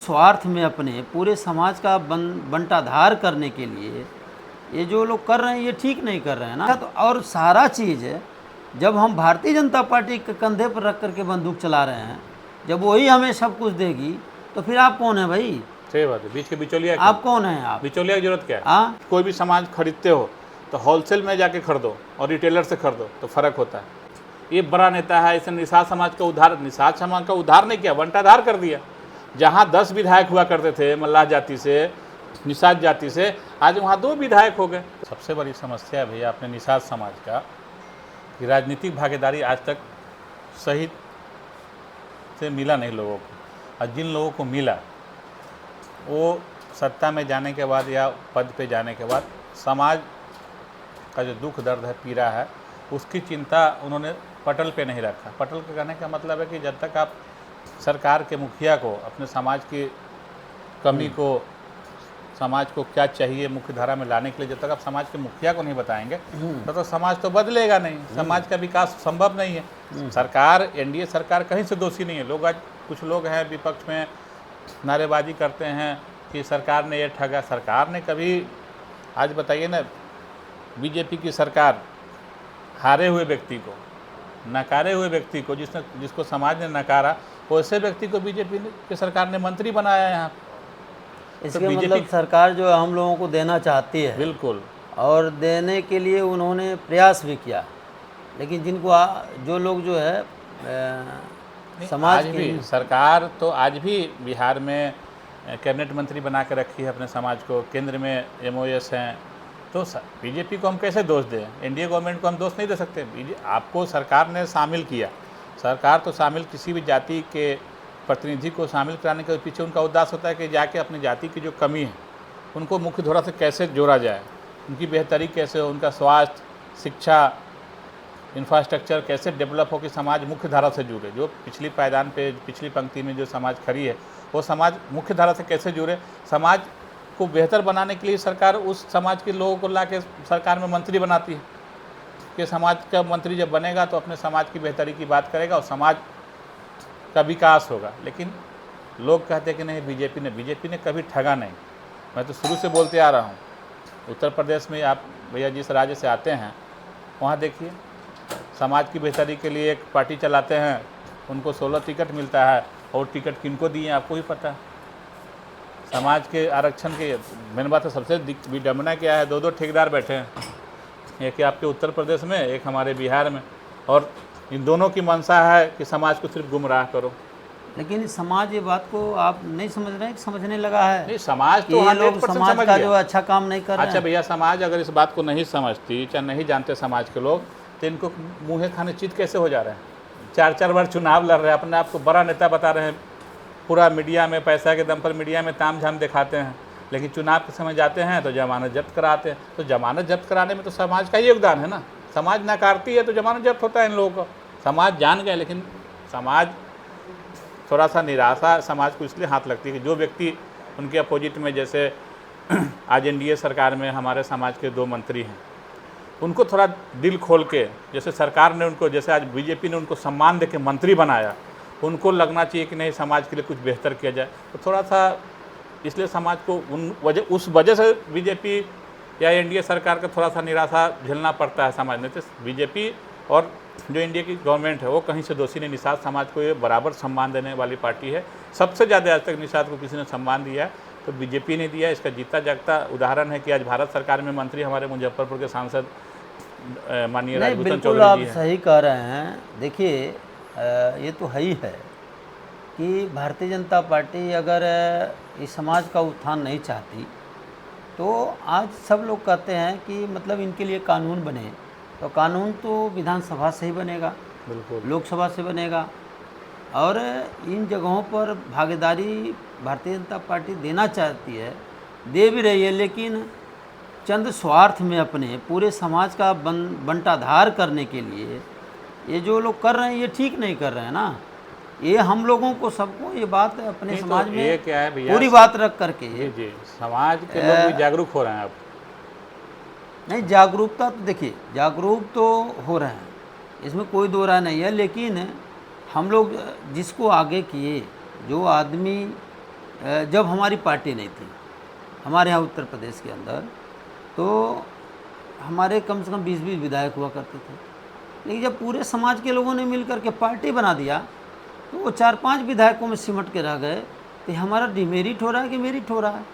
स्वार्थ में अपने पूरे समाज का बंटाधार करने के लिए ये जो लोग कर रहे हैं ये ठीक नहीं कर रहे हैं ना। तो और सारा चीज़ जब हम भारतीय जनता पार्टी के कंधे पर रख करके बंदूक चला रहे हैं, जब वही हमें सब कुछ देगी तो फिर आप कौन है भाई? सही बात है, बीच के बिचौलिया आप कौन है? आप बिचौलिया की जरूरत क्या है? हाँ, कोई भी सामान खरीदते हो तो होलसेल में जाके खरीदो और रिटेलर से खरीदो तो फर्क होता है। ये बड़ा नेता है, इसने निषाद समाज का उद्धार, निषाद समाज का उद्धार नहीं किया, बंटाधार कर दिया। जहाँ 10 विधायक हुआ करते थे मल्लाह जाति से, निषाद जाति से, आज वहाँ 2 विधायक हो गए। सबसे बड़ी समस्या है भैया अपने निषाद समाज का कि राजनीतिक भागीदारी आज तक सही से मिला नहीं लोगों को, और जिन लोगों को मिला वो सत्ता में जाने के बाद या पद पे जाने के बाद समाज का जो दुख दर्द है, पीड़ा है, उसकी चिंता उन्होंने पटल पे नहीं रखा। पटल के कहने का मतलब है कि जब तक आप सरकार के मुखिया को अपने समाज की कमी को, समाज को क्या चाहिए मुख्य धारा में लाने के लिए, जब तक आप समाज के मुखिया को नहीं बताएंगे तो समाज तो बदलेगा नहीं, समाज का विकास संभव नहीं है। सरकार, एनडीए सरकार कहीं से दोषी नहीं है। लोग आज कुछ लोग हैं विपक्ष में नारेबाजी करते हैं कि सरकार ने ये ठगा। सरकार ने कभी, आज बताइए ना, बीजेपी की सरकार हारे हुए व्यक्ति को, नकारे हुए व्यक्ति को, जिसको समाज ने नकारा, वैसे व्यक्ति को बीजेपी की सरकार ने मंत्री बनाया यहाँ। इसके तो मतलब सरकार जो है हम लोगों को देना चाहती है, बिल्कुल, और देने के लिए उन्होंने प्रयास भी किया, लेकिन जिनको जो लोग जो है समाज आज भी सरकार तो आज भी बिहार में कैबिनेट मंत्री बना के रखी है अपने समाज को, केंद्र में MOS हैं। तो बीजेपी को हम कैसे दोष दें? एनडीए गवर्नमेंट को हम दोष नहीं दे सकते। आपको सरकार ने शामिल किया, सरकार तो शामिल किसी भी जाति के प्रतिनिधि को शामिल कराने के पीछे उनका उद्देश्य होता है कि जाके अपनी जाति की जो कमी है उनको मुख्य धारा से कैसे जोड़ा जाए, उनकी बेहतरी कैसे हो, उनका स्वास्थ्य, शिक्षा, इंफ्रास्ट्रक्चर कैसे डेवलप हो कि समाज मुख्य धारा से जुड़े। जो पिछली पायदान पे, पिछली पंक्ति में जो समाज खड़ी है वो समाज मुख्य धारा से कैसे जुड़े। समाज को बेहतर बनाने के लिए सरकार उस समाज के लोगों को ला के सरकार में मंत्री बनाती है कि समाज का मंत्री जब बनेगा तो अपने समाज की बेहतरी की बात करेगा और समाज का विकास होगा। लेकिन लोग कहते हैं कि नहीं, बीजेपी ने कभी ठगा नहीं। मैं तो शुरू से बोलते आ रहा हूँ, उत्तर प्रदेश में आप भैया जिस राज्य से आते हैं वहाँ देखिए, समाज की बेहतरी के लिए एक पार्टी चलाते हैं, उनको 16 टिकट मिलता है, और टिकट किनको दिए आपको ही पता है। समाज के आरक्षण के मेन बात है, सबसे विडम्बना क्या है, 2 ठेकेदार बैठे हैं, एक आपके उत्तर प्रदेश में, एक हमारे बिहार में, और इन दोनों की मंशा है कि समाज को सिर्फ गुमराह करो। लेकिन समाज ये बात को आप नहीं समझ रहे हैं, समझने लगा है। नहीं, समाज तो ये लोग समाज का जो अच्छा काम नहीं कर रहे हैं। अच्छा भैया, समाज अगर इस बात को नहीं समझती, चाहे नहीं जानते समाज के लोग, तो इनको मुँहे खाने चित कैसे हो जा रहे हैं? 4-4 बार चुनाव लड़ रहे हैं, अपने आप को बड़ा नेता बता रहे हैं, पूरा मीडिया में पैसा के दम पर मीडिया में ताम झाम दिखाते हैं, लेकिन चुनाव के समय जाते हैं तो जमानत जब्त कराते हैं। तो जमानत जब्त कराने में तो समाज का ही योगदान है ना। समाज नकारती है तो जमानत जब्त होता है इन लोगों को। समाज जान गए, लेकिन समाज थोड़ा सा निराशा समाज को इसलिए हाथ लगती है कि जो व्यक्ति उनके अपोजिट में, जैसे आज एनडीए सरकार में हमारे समाज के 2 मंत्री हैं, उनको थोड़ा दिल खोल के, जैसे सरकार ने उनको, जैसे आज बीजेपी ने उनको सम्मान दे के मंत्री बनाया, उनको लगना चाहिए कि नहीं समाज के लिए कुछ बेहतर किया जाए। तो थोड़ा सा इसलिए समाज को उस वजह से बीजेपी या एनडीए सरकार का थोड़ा सा निराशा झेलना पड़ता है समाज ने। तो बीजेपी और जो इंडिया की गवर्नमेंट है वो कहीं से दोषी नहीं। निषाद समाज को ये बराबर सम्मान देने वाली पार्टी है। सबसे ज़्यादा आज तक निषाद को किसी ने सम्मान दिया है तो बीजेपी ने दिया। इसका जीता जागता उदाहरण है कि आज भारत सरकार में मंत्री हमारे मुजफ्फरपुर के सांसद माननीय राजभूषण चौधरी जी हैं। आप सही कह रहे हैं। देखिए ये तो है ही है कि भारतीय जनता पार्टी अगर इस समाज का उत्थान नहीं चाहती तो आज सब लोग कहते हैं कि मतलब इनके लिए कानून बने, तो कानून तो विधानसभा से ही बनेगा, बिल्कुल लोकसभा से बनेगा। और इन जगहों पर भागीदारी भारतीय जनता पार्टी देना चाहती है, दे भी रही है, लेकिन चंद स्वार्थ में अपने पूरे समाज का बंटाधार करने के लिए ये जो लोग कर रहे हैं ये ठीक नहीं कर रहे हैं ना। ये हम लोगों को सबको ये बात अपने समाज में ये क्या है भैया, पूरी बात रख करके जी समाज के लोग भी जागरूक हो रहे हैं अब। नहीं, जागरूकता तो देखिए जागरूक तो हो रहे हैं, इसमें कोई दो राय नहीं है, लेकिन हम लोग जिसको आगे किए, जो आदमी जब हमारी पार्टी नहीं थी हमारे यहाँ उत्तर प्रदेश के अंदर, तो हमारे कम से कम 20-20 विधायक हुआ करते थे। लेकिन जब पूरे समाज के लोगों ने मिल करके पार्टी बना दिया तो वो 4-5 विधायकों में सिमट के रह गए। तो हमारा डिमेरिट हो रहा है कि मेरिट हो रहा है?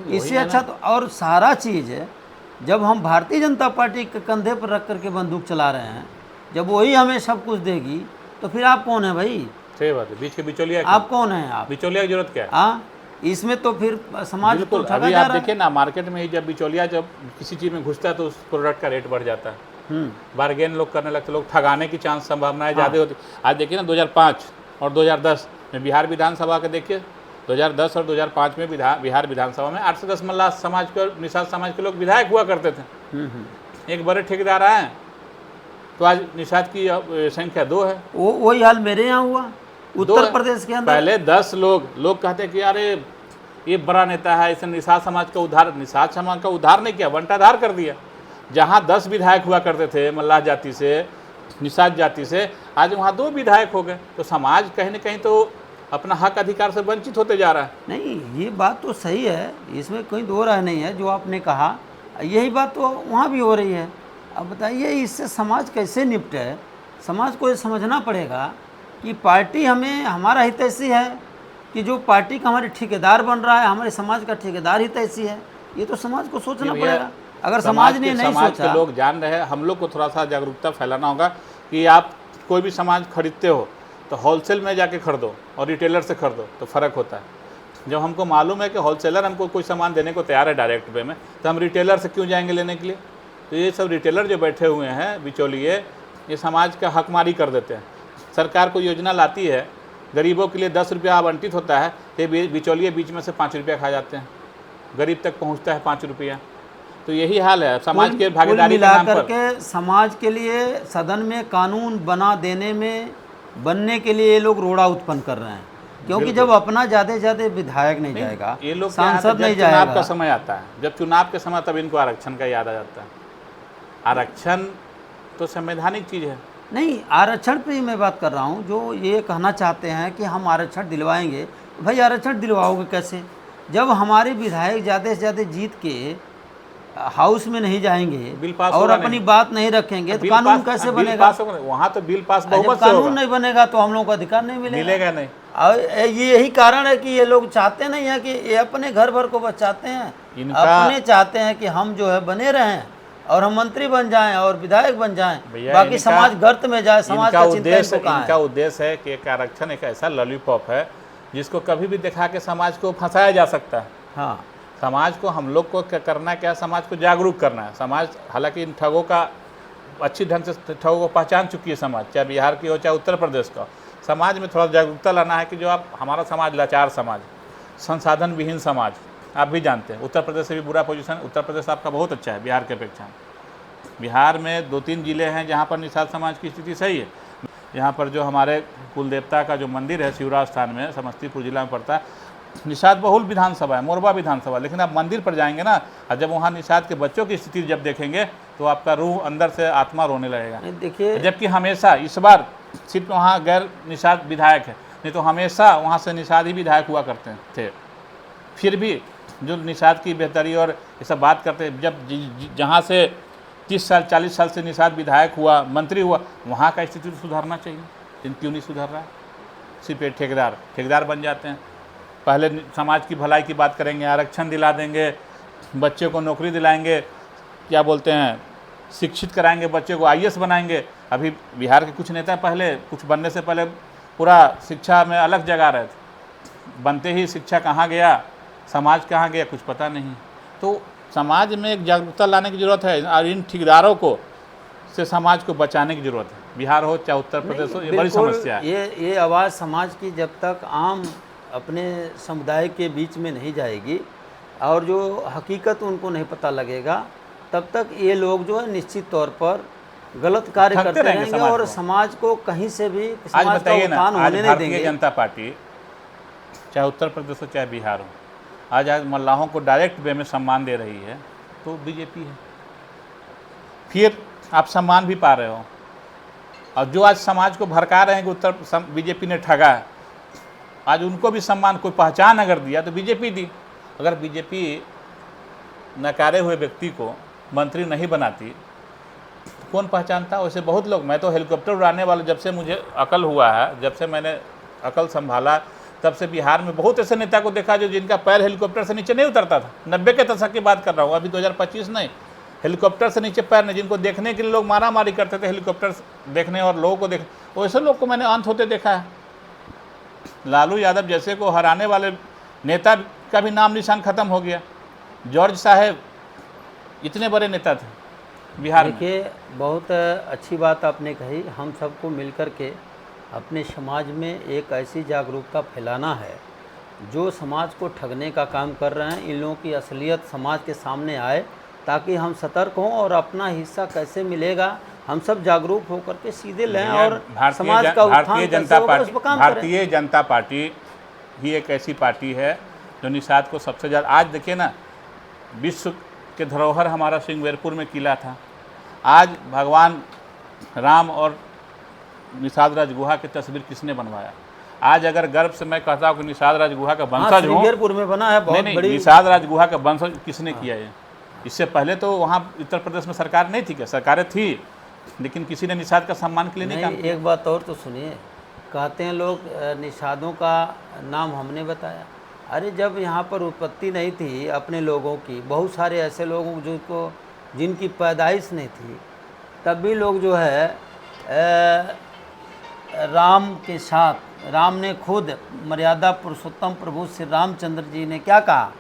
इससे अच्छा तो और सारा चीज़ है, जब हम भारतीय जनता पार्टी के कंधे पर रख करके बंदूक चला रहे हैं, जब वही हमें सब कुछ देगी तो फिर आप कौन है भाई? सही बात है, बीच के बिचौलिया आप कौन है? आप बिचौलिया की जरूरत क्या है? हाँ, इसमें तो फिर समाज को बिल्कुल। ठगा अभी जा आप रहा है। देखिए ना, मार्केट में ही जब बिचौलिया जब किसी चीज़ में घुसता है तो उस प्रोडक्ट का रेट बढ़ जाता है, बार्गेन लोग करने लगते, लोग ठगाने की चांस संभावनाएं ज़्यादा होती। आज देखिए ना 2005 और 2010 में बिहार विधानसभा के देखिए, 2010 और 2005 में बिहार विधानसभा में 8 से 10 मल्लाह समाज के और निषाद समाज के लोग विधायक हुआ करते थे। एक बड़े ठेकेदार आए तो आज निषाद की संख्या 2 है। वही हाल मेरे यहाँ हुआ उत्तर प्रदेश के अंदर। पहले 10 लोग कहते कि अरे ये बड़ा नेता है, इसने निषाद समाज का उद्धार नहीं किया, बंटाधार कर दिया। जहाँ 10 विधायक हुआ करते थे मल्लाह जाति से, निषाद जाति से, आज वहाँ 2 विधायक हो गए। तो समाज कहीं ना कहीं तो अपना हक अधिकार से वंचित होते जा रहा है। नहीं, ये बात तो सही है, इसमें कोई दो राय नहीं है। जो आपने कहा यही बात तो वहाँ भी हो रही है। अब बताइए इससे समाज कैसे निपटे? समाज को ये समझना पड़ेगा कि पार्टी हमें हमारा हितैषी है, कि जो पार्टी का हमारे ठेकेदार बन रहा है हमारे समाज का ठेकेदार हितैषी है। ये तो समाज को सोचना पड़ेगा। अगर समाज ने नहीं सोचा, के लोग जान रहे हैं, हम लोग को थोड़ा सा जागरूकता फैलाना होगा कि आप कोई भी सामान खरीदते हो तो होलसेल में जाके खरीदो और रिटेलर से खरीदो तो फ़र्क होता है। जब हमको मालूम है कि होलसेलर हमको कोई सामान देने को तैयार है डायरेक्ट वे में, तो हम रिटेलर से क्यों जाएंगे लेने के लिए? तो ये सब रिटेलर जो बैठे हुए हैं बिचौलिए, ये समाज का हकमारी कर देते हैं। सरकार को योजना लाती है, गरीबों के लिए 10 रुपया आवंटित होता है, तो बिचौलिए बीच में से 5 रुपया खा जाते हैं, गरीब तक पहुँचता है 5 रुपया। तो यही हाल है समाज के भागीदारी के नाम पर। समाज के लिए सदन में कानून बनने के लिए ये लोग रोड़ा उत्पन्न कर रहे हैं। क्योंकि जब अपना ज़्यादा विधायक नहीं जाएगा, ये लोग सांसद नहीं चुनाव जाएगा, का समय आता है, जब चुनाव के समय तब इनको आरक्षण का याद आ जाता है। आरक्षण तो संवैधानिक चीज़ है। नहीं, आरक्षण पे ही मैं बात कर रहा हूँ। जो ये कहना चाहते हैं कि हम आरक्षण दिलवाएंगे, भाई आरक्षण दिलवाओगे कैसे? जब हमारे विधायक ज़्यादा से ज़्यादा जीत के हाउस में नहीं जाएंगे और अपनी बात नहीं रखेंगे तो कानून कैसे बनेगा? वहाँ तो बिल पास बहुमत से कानून नहीं बनेगा तो हम लोगों को अधिकार नहीं मिलेगा नहीं। और यही कारण है कि ये लोग चाहते नहीं है कि ये अपने घर भर को बचाते हैं, अपने चाहते हैं कि हम जो है बने रहें और हम मंत्री बन जाएं और विधायक बन जाएं, बाकी समाज गर्त में जाए। समाज का उद्देश्य, इनका उद्देश्य है कि एक आरक्षण एक ऐसा लॉलीपॉप है जिसको कभी भी दिखा के समाज को फंसाया जा सकता है। हाँ, समाज को, हम लोग को करना क्या, समाज को जागरूक करना है। समाज हालांकि इन ठगों का अच्छी ढंग से ठगों को पहचान चुकी है समाज, चाहे बिहार की हो चाहे उत्तर प्रदेश का। समाज में थोड़ा जागरूकता लाना है कि जो आप हमारा समाज लाचार समाज, संसाधन विहीन समाज, आप भी जानते हैं उत्तर प्रदेश से भी बुरा पोजीशन। उत्तर प्रदेश आपका बहुत अच्छा है बिहार के अपेक्षा। बिहार में 2-3 जिले हैं जहाँ पर निषाद समाज की स्थिति सही है। यहाँ पर जो हमारे कुल देवता का जो मंदिर है शिवराज स्थान में, समस्तीपुर जिला में पड़ता है, निषाद बहुल विधानसभा है, मोरबा विधानसभा, लेकिन आप मंदिर पर जाएंगे ना, और जब वहाँ निषाद के बच्चों की स्थिति जब देखेंगे तो आपका रूह अंदर से आत्मा रोने लगेगा। देखिए, जबकि हमेशा इस बार सिर्फ वहाँ गैर निषाद विधायक है, नहीं तो हमेशा वहाँ से निषाद ही विधायक हुआ करते थे। फिर भी जो निषाद की बेहतरी और ये सब बात करते हैं, जब जहाँ से 30 साल 40 साल से निषाद विधायक हुआ, मंत्री हुआ, वहाँ का स्थिति सुधारना चाहिए, लेकिन क्यों नहीं सुधर रहा है? सिर्फ एक ठेकेदार बन जाते हैं। पहले समाज की भलाई की बात करेंगे, आरक्षण दिला देंगे, बच्चे को नौकरी दिलाएंगे, क्या बोलते हैं, शिक्षित कराएंगे, बच्चे को IAS बनाएंगे। अभी बिहार के कुछ नेता पहले कुछ बनने से पहले पूरा शिक्षा में अलग जगह रहे थे, बनते ही शिक्षा कहाँ गया, समाज कहाँ गया, कुछ पता नहीं। तो समाज में एक जागरूकता लाने की ज़रूरत है और इन ठेकेदारों को से समाज को बचाने की ज़रूरत है। बिहार हो चाहे उत्तर प्रदेश हो, ये बड़ी समस्या है। ये आवाज़ समाज की जब तक आम अपने समुदाय के बीच में नहीं जाएगी और जो हकीकत उनको नहीं पता लगेगा, तब तक ये लोग जो है निश्चित तौर पर गलत कार्य करते रहेंगे और समाज को कहीं से भी आज बताइए ना, आज भारतीय जनता पार्टी चाहे उत्तर प्रदेश हो चाहे बिहार हो, आज मल्लाहों को डायरेक्ट वे में सम्मान दे रही है तो बीजेपी है। फिर आप सम्मान भी पा रहे हो, और जो आज समाज को भड़का रहे हैं कि बीजेपी ने ठगा है, आज उनको भी सम्मान, कोई पहचान अगर दिया तो बीजेपी दी। अगर बीजेपी नकारे हुए व्यक्ति को मंत्री नहीं बनाती तो कौन पहचानता? वैसे बहुत लोग, मैं तो हेलीकॉप्टर उड़ाने वाले, जब से मुझे अकल हुआ है, जब से मैंने अकल संभाला, तब से बिहार में बहुत ऐसे नेता को देखा जो जिनका पैर हेलीकॉप्टर से नीचे नहीं उतरता था। 90 के दशक की बात कर रहा हूँ, अभी 2025 नहीं। हेलीकॉप्टर से नीचे पैर नहीं, जिनको देखने के लिए लोग मारा मारी करते थे हेलीकॉप्टर देखने और लोगों को देखने, वैसे लोग को मैंने अंत होते देखा है। लालू यादव जैसे को हराने वाले नेता का भी नाम निशान खत्म हो गया। जॉर्ज साहब इतने बड़े नेता थे बिहार में। देखिए, बहुत अच्छी बात आपने कही। हम सबको मिलकर के अपने समाज में एक ऐसी जागरूकता फैलाना है, जो समाज को ठगने का काम कर रहे हैं, इन लोगों की असलियत समाज के सामने आए, ताकि हम सतर्क हों और अपना हिस्सा कैसे मिलेगा हम सब जागरूक होकर के सीधे लें और समाज का उत्थान कैसे होगा उस पर काम करें। भारतीय जनता पार्टी ही एक ऐसी पार्टी है जो निषाद को सबसे ज़्यादा, आज देखिए ना, विश्व के धरोहर हमारा सिंगवेरपुर में किला था। आज भगवान राम और निषाद राज गुहा की तस्वीर किसने बनवाया? आज अगर गर्व से मैं कहता हूँ कि निषाद राज गुहा का वंशज हूँ, सिंगवेरपुर में बना है, बहुत नहीं, बड़ी निषाद राज गुहा का वंशज किसने किया है? इससे पहले तो वहाँ उत्तर प्रदेश में सरकार नहीं थी क्या? सरकारें थी, लेकिन किसी ने निषाद का सम्मान के लिए नहीं काम किया। एक बात और तो सुनिए, कहते हैं लोग निषादों का नाम हमने बताया। अरे जब यहाँ पर उत्पत्ति नहीं थी अपने लोगों की, बहुत सारे ऐसे लोगों जिनकी पैदाइश नहीं थी, तब भी लोग जो है राम के साथ, राम ने खुद मर्यादा पुरुषोत्तम प्रभु श्री रामचंद्र जी ने क्या कहा?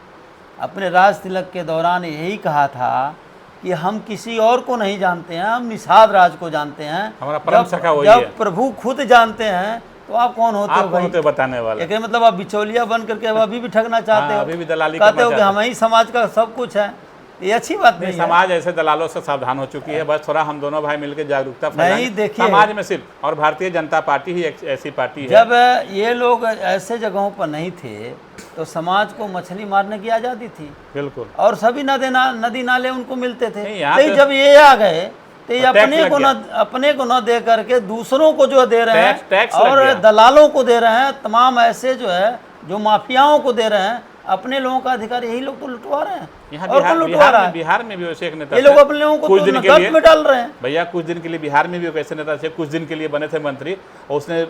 अपने राज तिलक के दौरान यही कहा था कि हम किसी और को नहीं जानते हैं, हम निषाद राज को जानते हैं। हमारा परम सखा वही है। जब प्रभु खुद जानते हैं तो आप कौन होते हो भाई? बताने वाले। एक मतलब आप बिचौलिया बन करके अब अभी भी ठगना चाहते हो, अभी भी दलाली कहते हो कि हम ही समाज का सब कुछ है। ये अच्छी बात नहीं है। समाज ऐसे दलालों से सावधान हो चुकी है। बस थोड़ा हम दोनों भाई मिलकर जागरूकता फैलाएं देखिए, समाज में सिर्फ, और भारतीय जनता पार्टी ही एक ऐसी पार्टी है। जब ये लोग ऐसे जगहों पर नहीं थे तो समाज को मछली मारने की आज़ादी थी, बिल्कुल, और सभी नदी नाले उनको मिलते थे। नहीं, जब ये आ गए तो ये अपने को न दे करके दूसरों को जो दे रहे हैं, और दलालों को दे रहे हैं, तमाम ऐसे जो है जो माफियाओं को दे रहे हैं। अपने लोगों का अधिकार यही लोग तो लुटवा रहे हैं। और कौन लुटवा रहा है? बिहार में भी वैसे एक नेता, ये लोग अपने लोगों को तो नकद में डाल रहे हैं। भैया कुछ दिन के लिए बिहार में भी एक ऐसे नेता थे, कुछ दिन के लिए बने थे मंत्री, और उसने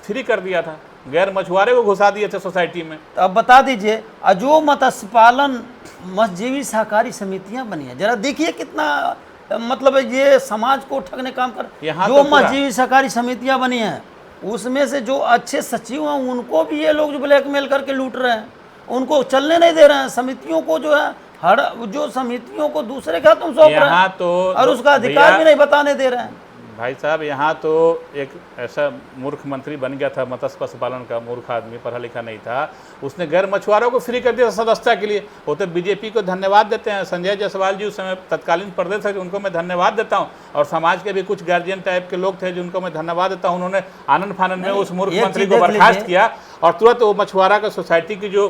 फ्री कर दिया था, गैर मछुआरे को घुसा दिए थे सोसाइटी में। तो अब बता दीजिए, जो मत्स्य पालन मत्स्यजीवी सहकारी समितियां बनी है, जरा देखिए कितना मतलब ये समाज को ठगने काम कर। जो मत्स्यजीवी सहकारी समितियां बनी हैं, उसमें से जो अच्छे सचिव हैं उनको भी ये लोग जो ब्लैकमेल करके लूट रहे हैं, उनको चलने नहीं दे रहे हैं। समितियों को जो है, जो समितियों को दूसरे के हाथों सौंप रहे हैं, तो और उसका अधिकार भी नहीं बताने दे रहे हैं। भाई साहब, यहाँ तो एक ऐसा मूर्ख मंत्री बन गया था, मत्स्य पशुपालन का मूर्ख आदमी, पढ़ा लिखा नहीं था, उसने गैर मछुआरों को फ्री कर दिया सदस्यता के लिए। वो तो बीजेपी को धन्यवाद देते हैं। संजय जायसवाल जी उस समय तत्कालीन प्रदेश थे, उनको मैं धन्यवाद देता हूँ, और समाज के भी कुछ गार्जियन टाइप के लोग थे जिनको मैं धन्यवाद देता हूँ। उन्होंने आनंद फानंद में उस मूर्ख मंत्री को बर्खास्त किया, और तुरंत वो मछुआरा का सोसाइटी की जो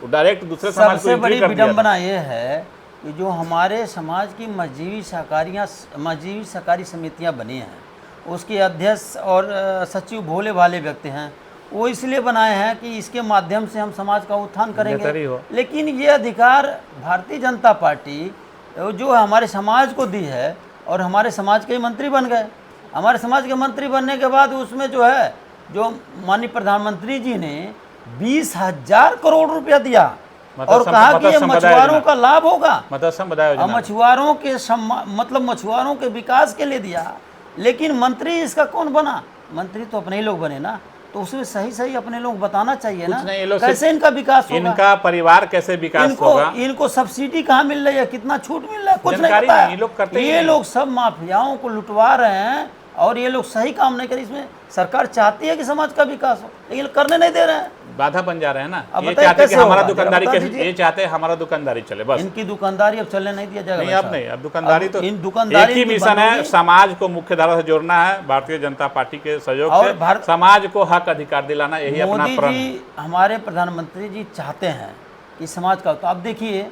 डायरेक्ट दूसरे समाज को सबसे बड़ी विडंबना ये है कि जो हमारे समाज की मजहबी सहकारी समितियां बनी हैं, उसके अध्यक्ष और सचिव भोले भाले व्यक्ति हैं। वो इसलिए बनाए हैं कि इसके माध्यम से हम समाज का उत्थान करेंगे। लेकिन ये अधिकार भारतीय जनता पार्टी जो हमारे समाज को दी है, और हमारे समाज के मंत्री बन गए। हमारे समाज के मंत्री बनने के बाद उसमें जो है, जो माननीय प्रधानमंत्री जी ने 20,000 करोड़ रुपया दिया और कहा कि ये मछुआरों का लाभ होगा, मछुआरों के मतलब मछुआरों के विकास के लिए दिया। लेकिन मंत्री इसका कौन बना? मंत्री तो अपने ही लोग बने ना, तो उसमें सही अपने लोग बताना चाहिए ना, कैसे इनका विकास होगा, इनका परिवार कैसे विकास होगा, इनको सब्सिडी कहाँ मिल रही है, कितना छूट मिल रहा है, कुछ नहीं पता है। ये लोग सब माफियाओं को लुटवा रहे हैं, और ये लोग सही काम नहीं कर। इसमें सरकार चाहती है कि समाज का विकास हो, लेकिन करने नहीं दे रहे हैं, बाधा बन जा रहे हैं ना। ये चाहते कि हमारा दुकानदारी ये चाहते हैं हमारा दुकानदारी चले, बस इनकी दुकानदारी अब चलने नहीं दिया जाएगा। नहीं, अब नहीं, अब दुकानदारी तो इन दुकानदारी एक ही मिशन है, समाज को मुख्य धारा से जोड़ना है, भारतीय जनता पार्टी के सहयोग से समाज को हक अधिकार दिलाना, यही अपना प्रण है। हमारे प्रधानमंत्री जी चाहते हैं कि समाज का, तो अब देखिए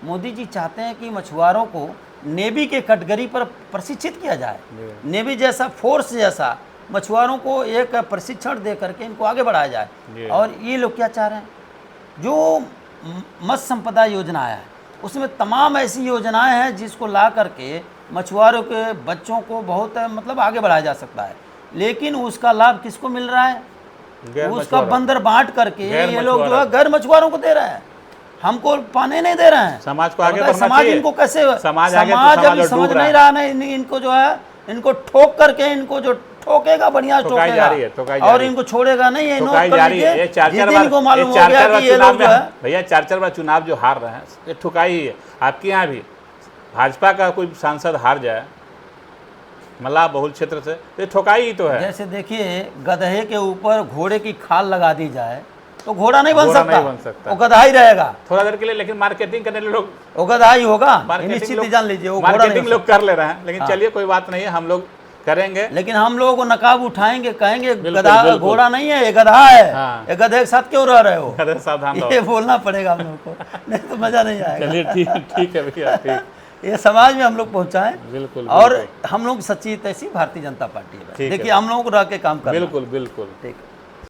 मोदी जी चाहते हैं कि मछुआरों को नेवी के कैटेगरी पर प्रशिक्षित किया जाए, नेवी जैसा फोर्स जैसा मछुआरों को एक प्रशिक्षण दे करके इनको आगे बढ़ाया जाए। जी। और ये लोग क्या चाह रहे हैं, जो मत्स्य संपदा योजना है उसमें तमाम ऐसी योजनाएं हैं जिसको ला करके मछुआरों के बच्चों को बहुत मतलब आगे बढ़ाया जा सकता है, लेकिन उसका लाभ किसको मिल रहा है, गैर उसका मछुआरा। बंदर बांट करके गैर ये लोग जो मछुआरा। है गैर मछुआरों को दे रहे हैं, हमको पाने नहीं दे रहे हैं। समाज को आगे बताइए, बढ़ना समाज चाहिए। इनको कैसे, समाज आगे तो समाज समाज अभी और समझ डूब रहा नहीं है। रहा ना, इनको जो है इनको ठोक करके, इनको जो ठोकेगा बढ़िया ठोकाई जा रही है, ठोकाई जा और रही है। इनको छोड़ेगा नहीं, ये नोट ठुकाई कर जा रही है। लीजिए। ये चार जिस चार दिन बार इनको मालूम हो चार गया बार कि ये चुनाव लोग में जो है, भैया 4 बार चुनाव जो हार रहे हैं ये ठुकाई ही है। आपके यहाँ भी भाजपा का कोई सांसद हार जाए मल्लाह बहुल क्षेत्र से, तो ये ठुकाई ही तो है। जैसे देखिए गधे के ऊपर घोड़े की खाल लगा दी जाए तो घोड़ा नहीं बन घोड़ा सकता, नहीं बन सकता। वो गधा ही रहेगा, थोड़ा देर के लिए, लेकिन मार्केटिंग करने वाले लोग, वो गधा ही होगा, ये मार्केटिंग निश्चित ही लोग, जान लीजिए, वो घोड़ा नहीं मार्केटिंग हो लोग कर ले रहे हैं। लेकिन हाँ। चलिए कोई बात नहीं है, हम लोग करेंगे। लेकिन हम लोगों को नकाब उठाएंगे, कहेंगे बिल्कुल, गधा बिल्कुल। घोड़ा नहीं है, ये गधा है, हाँ। ये गधे के साथ क्यों रह रहे हो, अरे सावधान ये रहो। बोलना पड़ेगा हम लोग को, नहीं तो मजा नहीं आएगा। चलिए ठीक है भैया, ठीक। ये समाज में हम लोग पहुंचाएं, बिल्कुल और बिल्कुल। हम लोग सच्ची तैसी भारतीय जनता पार्टी है। ठीक है। देखिए हम लोगों को रह के काम करना है। बिल्कुल बिल्कुल। ठीक।